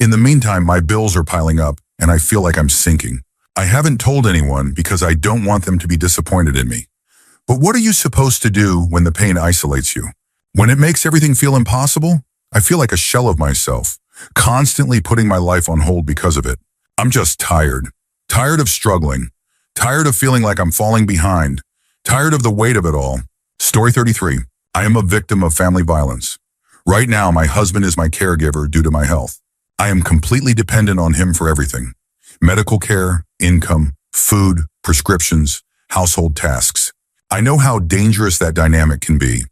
In the meantime, my bills are piling up, and I feel like I'm sinking. I haven't told anyone because I don't want them to be disappointed in me. But what are you supposed to do when the pain isolates you? When it makes everything feel impossible, I feel like a shell of myself, constantly putting my life on hold because of it. I'm just tired. Tired of struggling. Tired of feeling like I'm falling behind. Tired of the weight of it all. Story 33. I am a victim of family violence. Right now, my husband is my caregiver due to my health. I am completely dependent on him for everything. Medical care, income, food, prescriptions, household tasks. I know how dangerous that dynamic can be.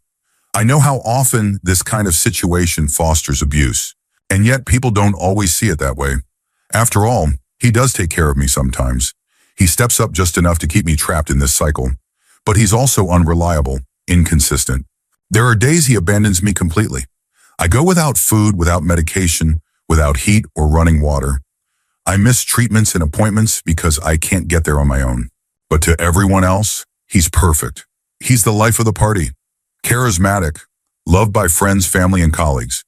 I know how often this kind of situation fosters abuse, and yet people don't always see it that way. After all, he does take care of me sometimes. He steps up just enough to keep me trapped in this cycle, but he's also unreliable, inconsistent. There are days he abandons me completely. I go without food, without medication, without heat or running water. I miss treatments and appointments because I can't get there on my own. But to everyone else, he's perfect. He's the life of the party. Charismatic, loved by friends, family, and colleagues.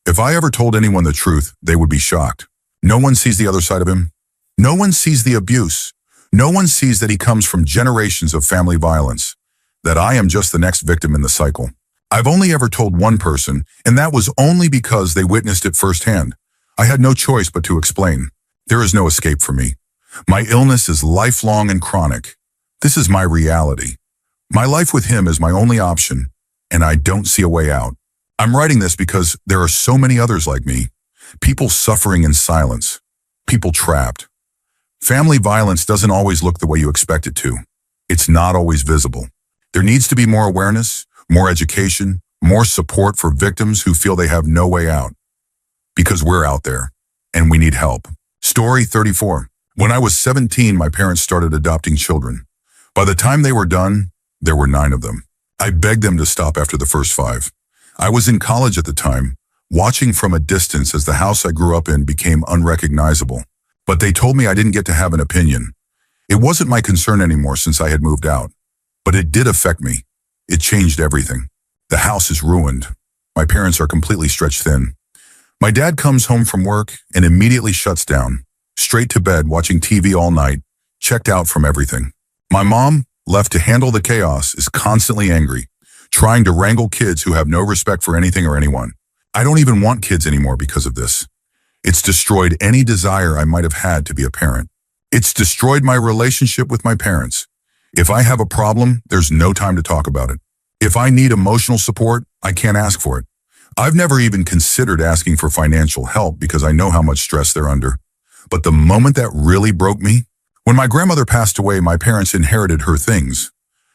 If I ever told anyone the truth, they would be shocked. No one sees the other side of him. No one sees the abuse. No one sees that he comes from generations of family violence, that I am just the next victim in the cycle. I've only ever told one person, and that was only because they witnessed it firsthand. I had no choice but to explain. There is no escape for me. My illness is lifelong and chronic. This is my reality. My life with him is my only option, and I don't see a way out. I'm writing this because there are so many others like me. People suffering in silence. People trapped. Family violence doesn't always look the way you expect it to. It's not always visible. There needs to be more awareness, more education, more support for victims who feel they have no way out. Because we're out there, and we need help. Story 34. When I was 17, my parents started adopting children. By the time they were done, there were 9 of them. I begged them to stop after the first 5. I was in college at the time, watching from a distance as the house I grew up in became unrecognizable. But they told me I didn't get to have an opinion. It wasn't my concern anymore since I had moved out. But it did affect me. It changed everything. The house is ruined. My parents are completely stretched thin. My dad comes home from work and immediately shuts down, straight to bed watching TV all night, checked out from everything. My mom, left to handle the chaos, is constantly angry, trying to wrangle kids who have no respect for anything or anyone. I don't even want kids anymore because of this. It's destroyed any desire I might have had to be a parent. It's destroyed my relationship with my parents. If I have a problem, there's no time to talk about it. If I need emotional support, I can't ask for it. I've never even considered asking for financial help because I know how much stress they're under. But the moment that really broke me, when my grandmother passed away, my parents inherited her things.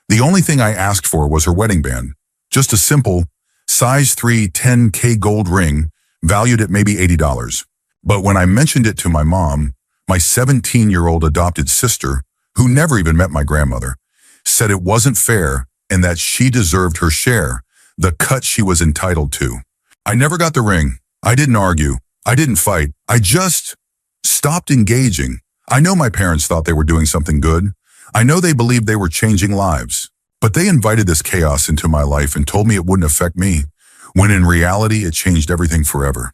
The only thing I asked for was her wedding band. Just a simple, size 3 10K gold ring, valued at maybe $80. But when I mentioned it to my mom, my 17-year-old adopted sister, who never even met my grandmother, said it wasn't fair and that she deserved her share, the cut she was entitled to. I never got the ring. I didn't argue. I didn't fight. I just stopped engaging. I know my parents thought they were doing something good. I know they believed they were changing lives. But they invited this chaos into my life and told me it wouldn't affect me, when in reality it changed everything forever.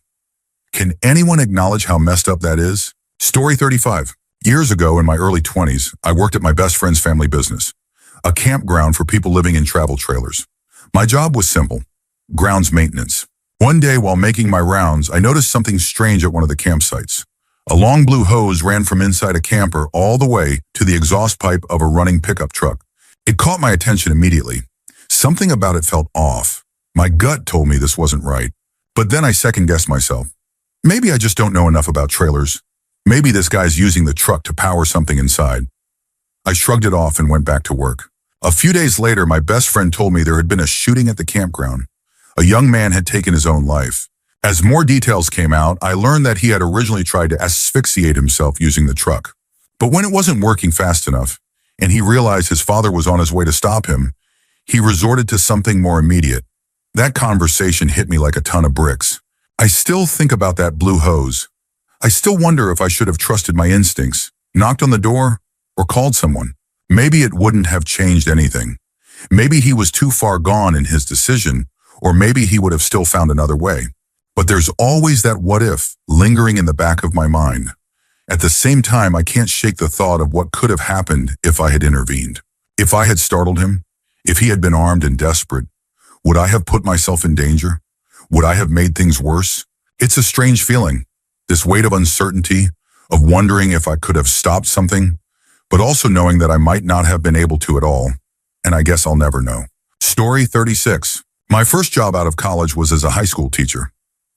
Can anyone acknowledge how messed up that is? Story 35. Years ago, in my early 20s, I worked at my best friend's family business. a campground for people living in travel trailers. My job was simple: grounds maintenance. One day while making my rounds, I noticed something strange at one of the campsites. A long blue hose ran from inside a camper all the way to the exhaust pipe of a running pickup truck. It caught my attention immediately. Something about it felt off. My gut told me this wasn't right. But then I second-guessed myself. Maybe I just don't know enough about trailers. Maybe this guy's using the truck to power something inside. I shrugged it off and went back to work. A few days later, my best friend told me there had been a shooting at the campground. A young man had taken his own life. As more details came out, I learned that he had originally tried to asphyxiate himself using the truck. But when it wasn't working fast enough, and he realized his father was on his way to stop him, he resorted to something more immediate. That conversation hit me like a ton of bricks. I still think about that blue hose. I still wonder if I should have trusted my instincts, knocked on the door, or called someone. Maybe it wouldn't have changed anything. Maybe he was too far gone in his decision, or maybe he would have still found another way. But there's always that what if lingering in the back of my mind. At the same time, I can't shake the thought of what could have happened if I had intervened. If I had startled him, if he had been armed and desperate, would I have put myself in danger? Would I have made things worse? It's a strange feeling, this weight of uncertainty, of wondering if I could have stopped something, but also knowing that I might not have been able to at all, and I guess I'll never know. Story 36. My first job out of college was as a high school teacher.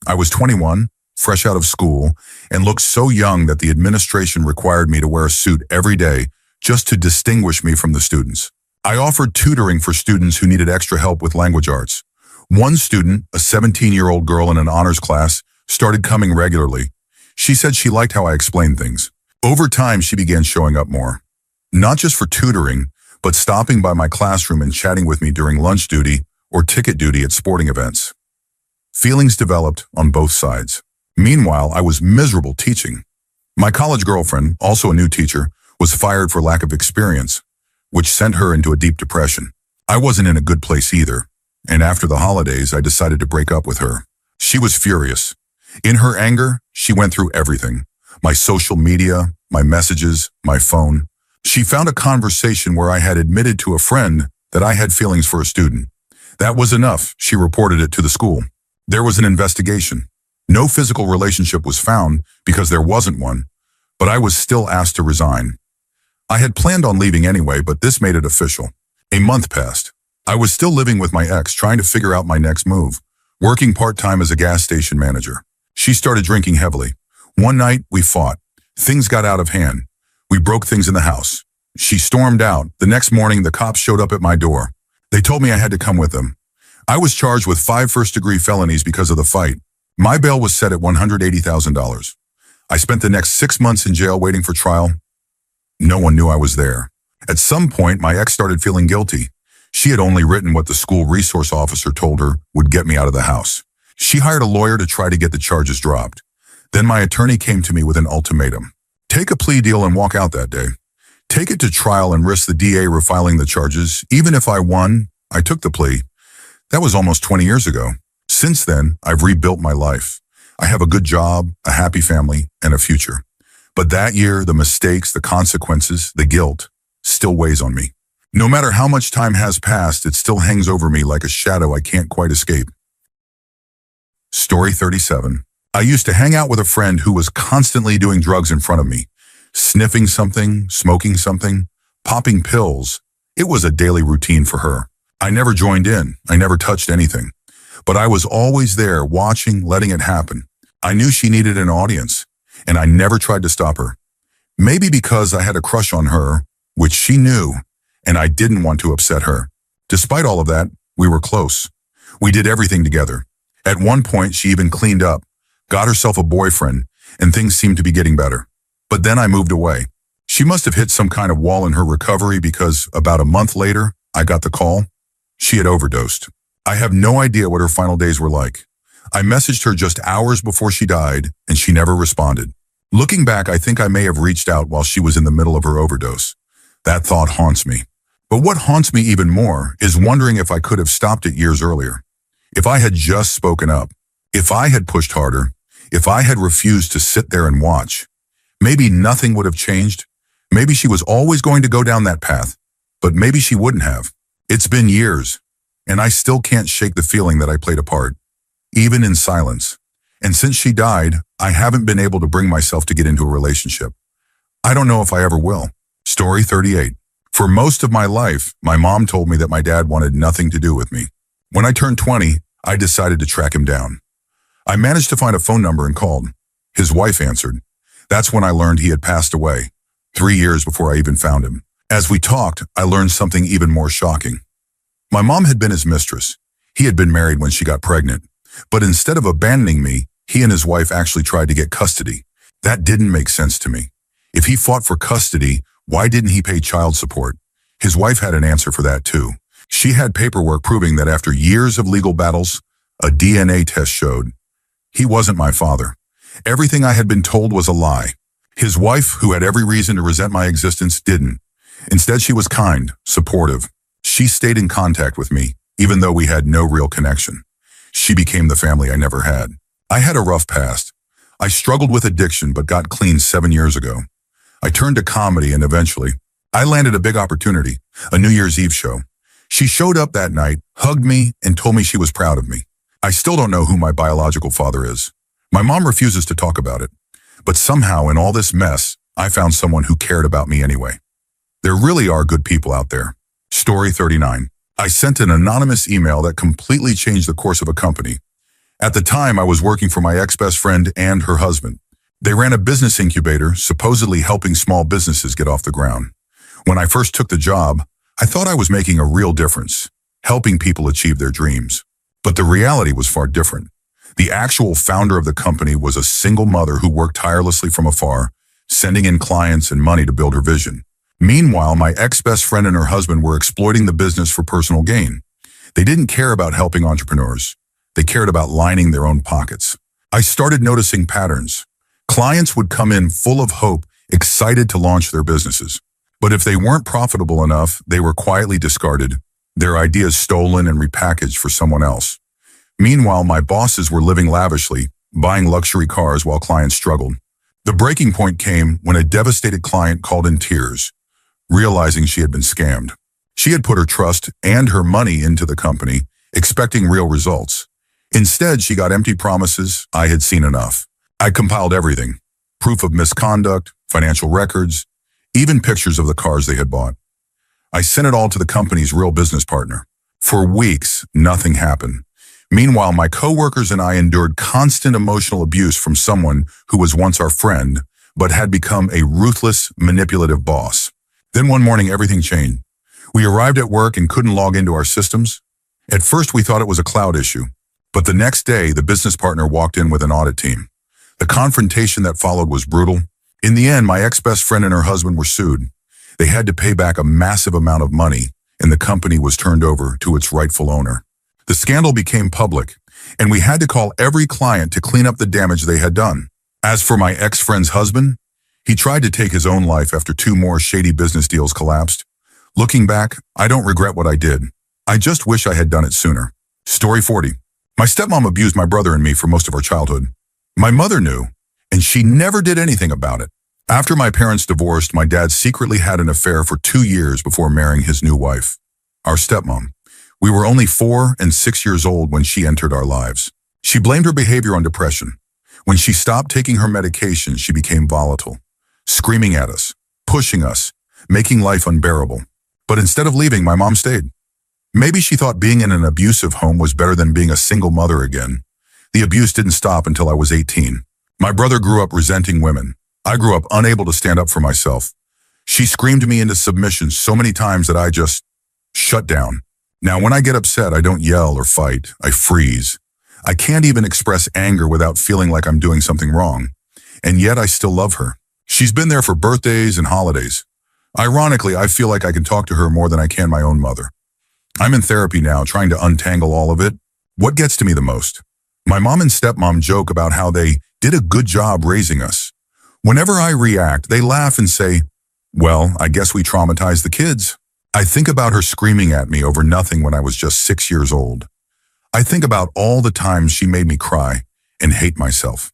I was 21, fresh out of school, and looked so young that the administration required me to wear a suit every day just to distinguish me from the students. I offered tutoring for students who needed extra help with language arts. One student, a 17-year-old girl in an honors class, started coming regularly. She said she liked how I explained things. Over time, she began showing up more. Not just for tutoring, but stopping by my classroom and chatting with me during lunch duty or ticket duty at sporting events. Feelings developed on both sides. Meanwhile, I was miserable teaching. My college girlfriend, also a new teacher, was fired for lack of experience, which sent her into a deep depression. I wasn't in a good place either, and after the holidays, I decided to break up with her. She was furious. In her anger, she went through everything: my social media, my messages, my phone. She found a conversation where I had admitted to a friend that I had feelings for a student. That was enough. She reported it to the school. There was an investigation. No physical relationship was found because there wasn't one, but I was still asked to resign. I had planned on leaving anyway, but this made it official. A month passed. I was still living with my ex, trying to figure out my next move, working part-time as a gas station manager. She started drinking heavily. One night, we fought. Things got out of hand. We broke things in the house. She stormed out. The next morning, the cops showed up at my door. They told me I had to come with them. I was charged with 5 first-degree felonies because of the fight. My bail was set at $180,000. I spent the next 6 months in jail waiting for trial. No one knew I was there. At some point, my ex started feeling guilty. She had only written what the school resource officer told her would get me out of the house. She hired a lawyer to try to get the charges dropped. Then my attorney came to me with an ultimatum. Take a plea deal and walk out that day. Take it to trial and risk the DA refiling the charges. Even if I won, I took the plea. That was almost 20 years ago. Since then, I've rebuilt my life. I have a good job, a happy family, and a future. But that year, the mistakes, the consequences, the guilt still weighs on me. No matter how much time has passed, it still hangs over me like a shadow I can't quite escape. Story 37. I used to hang out with a friend who was constantly doing drugs in front of me. Sniffing something, smoking something, popping pills. It was a daily routine for her. I never joined in. I never touched anything. But I was always there, watching, letting it happen. I knew she needed an audience, and I never tried to stop her. Maybe because I had a crush on her, which she knew, and I didn't want to upset her. Despite all of that, we were close. We did everything together. At one point, she even cleaned up, got herself a boyfriend, and things seemed to be getting better. But then I moved away. She must have hit some kind of wall in her recovery because about a month later, I got the call. She had overdosed. I have no idea what her final days were like. I messaged her just hours before she died, and she never responded. Looking back, I think I may have reached out while she was in the middle of her overdose. That thought haunts me. But what haunts me even more is wondering if I could have stopped it years earlier. If I had just spoken up, if I had pushed harder, if I had refused to sit there and watch, maybe nothing would have changed. Maybe she was always going to go down that path. but maybe she wouldn't have. It's been years, and I still can't shake the feeling that I played a part, even in silence. And since she died, I haven't been able to bring myself to get into a relationship. I don't know if I ever will. Story 38. For most of my life, my mom told me that my dad wanted nothing to do with me. When I turned 20, I decided to track him down. I managed to find a phone number and called. His wife answered. That's when I learned he had passed away, 3 years before I even found him. As we talked, I learned something even more shocking. My mom had been his mistress. He had been married when she got pregnant. But instead of abandoning me, he and his wife actually tried to get custody. That didn't make sense to me. If he fought for custody, why didn't he pay child support? His wife had an answer for that too. She had paperwork proving that after years of legal battles, a DNA test showed he wasn't my father. Everything I had been told was a lie. His wife, who had every reason to resent my existence, didn't. Instead, she was kind, supportive. She stayed in contact with me, even though we had no real connection. She became the family I never had. I had a rough past. I struggled with addiction but got clean 7 years ago. I turned to comedy and eventually, I landed a big opportunity, a New Year's Eve show. She showed up that night, hugged me, and told me she was proud of me. I still don't know who my biological father is. My mom refuses to talk about it. But somehow in all this mess, I found someone who cared about me anyway. There really are good people out there. Story 39. I sent an anonymous email that completely changed the course of a company. At the time, I was working for my ex-best friend and her husband. They ran a business incubator, supposedly helping small businesses get off the ground. When I first took the job, I thought I was making a real difference, helping people achieve their dreams. But the reality was far different. The actual founder of the company was a single mother who worked tirelessly from afar, sending in clients and money to build her vision. Meanwhile, my ex-best friend and her husband were exploiting the business for personal gain. They didn't care about helping entrepreneurs. They cared about lining their own pockets. I started noticing patterns. Clients would come in full of hope, excited to launch their businesses. But if they weren't profitable enough, they were quietly discarded, their ideas stolen and repackaged for someone else. Meanwhile, my bosses were living lavishly, buying luxury cars while clients struggled. The breaking point came when a devastated client called in tears, realizing she had been scammed. She had put her trust and her money into the company, expecting real results. Instead, she got empty promises. I had seen enough. I compiled everything, proof of misconduct, financial records, even pictures of the cars they had bought. I sent it all to the company's real business partner. For weeks, nothing happened. Meanwhile, my coworkers and I endured constant emotional abuse from someone who was once our friend, but had become a ruthless, manipulative boss. Then one morning, everything changed. We arrived at work and couldn't log into our systems. At first, we thought it was a cloud issue, but the next day, the business partner walked in with an audit team. The confrontation that followed was brutal. In the end, my ex-best friend and her husband were sued. They had to pay back a massive amount of money, and the company was turned over to its rightful owner. The scandal became public, and we had to call every client to clean up the damage they had done. As for my ex-friend's husband, he tried to take his own life after 2 more shady business deals collapsed. Looking back, I don't regret what I did. I just wish I had done it sooner. Story 40. My stepmom abused my brother and me for most of our childhood. My mother knew, and she never did anything about it. After my parents divorced, my dad secretly had an affair for 2 years before marrying his new wife, our stepmom. We were only 4 and 6 years old when she entered our lives. She blamed her behavior on depression. When she stopped taking her medication, she became volatile, screaming at us, pushing us, making life unbearable. But instead of leaving, my mom stayed. Maybe she thought being in an abusive home was better than being a single mother again. The abuse didn't stop until I was 18. My brother grew up resenting women. I grew up unable to stand up for myself. She screamed me into submission so many times that I just shut down. Now, when I get upset, I don't yell or fight. I freeze. I can't even express anger without feeling like I'm doing something wrong. And yet I still love her. She's been there for birthdays and holidays. Ironically, I feel like I can talk to her more than I can my own mother. I'm in therapy now, trying to untangle all of it. What gets to me the most? My mom and stepmom joke about how they did a good job raising us. Whenever I react, they laugh and say, well, I guess we traumatized the kids. I think about her screaming at me over nothing when I was just 6 years old. I think about all the times she made me cry, and hate myself.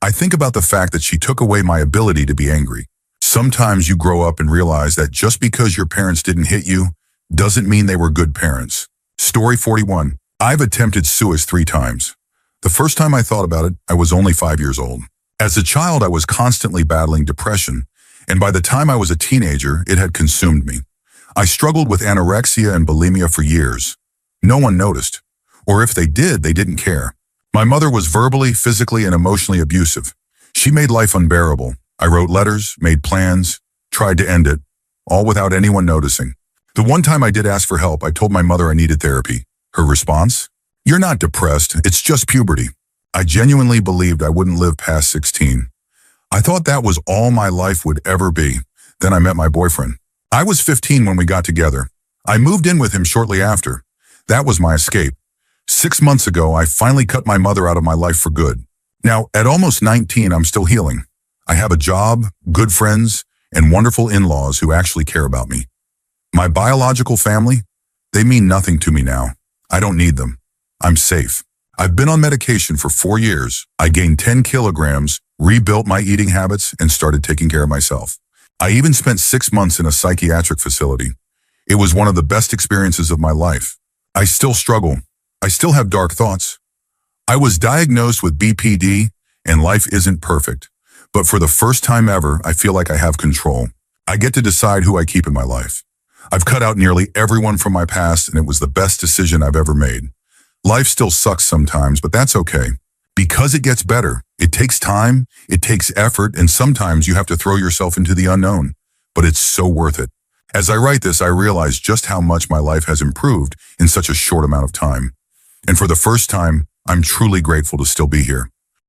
I think about the fact that she took away my ability to be angry. Sometimes you grow up and realize that just because your parents didn't hit you doesn't mean they were good parents. Story 41. I've attempted suicide 3 times. The first time I thought about it, I was only 5 years old. As a child, I was constantly battling depression, and by the time I was a teenager, it had consumed me. I struggled with anorexia and bulimia for years. No one noticed, or if they did, they didn't care. My mother was verbally, physically, and emotionally abusive. She made life unbearable. I wrote letters, made plans, tried to end it, all without anyone noticing. The one time I did ask for help, I told my mother I needed therapy. Her response? "You're not depressed, it's just puberty." I genuinely believed I wouldn't live past 16. I thought that was all my life would ever be. Then I met my boyfriend. I was 15 when we got together. I moved in with him shortly after. That was my escape. 6 months ago, I finally cut my mother out of my life for good. Now, at almost 19, I'm still healing. I have a job, good friends, and wonderful in-laws who actually care about me. My biological family, they mean nothing to me now. I don't need them. I'm safe. I've been on medication for 4 years. I gained 10 kilograms, rebuilt my eating habits, and started taking care of myself. I even spent 6 months in a psychiatric facility. It was one of the best experiences of my life. I still struggle. I still have dark thoughts. I was diagnosed with BPD, and life isn't perfect. But for the first time ever, I feel like I have control. I get to decide who I keep in my life. I've cut out nearly everyone from my past, and it was the best decision I've ever made. Life still sucks sometimes, but that's okay. Because it gets better. It takes time, it takes effort, and sometimes you have to throw yourself into the unknown. But it's so worth it. As I write this, I realize just how much my life has improved in such a short amount of time. And for the first time, I'm truly grateful to still be here.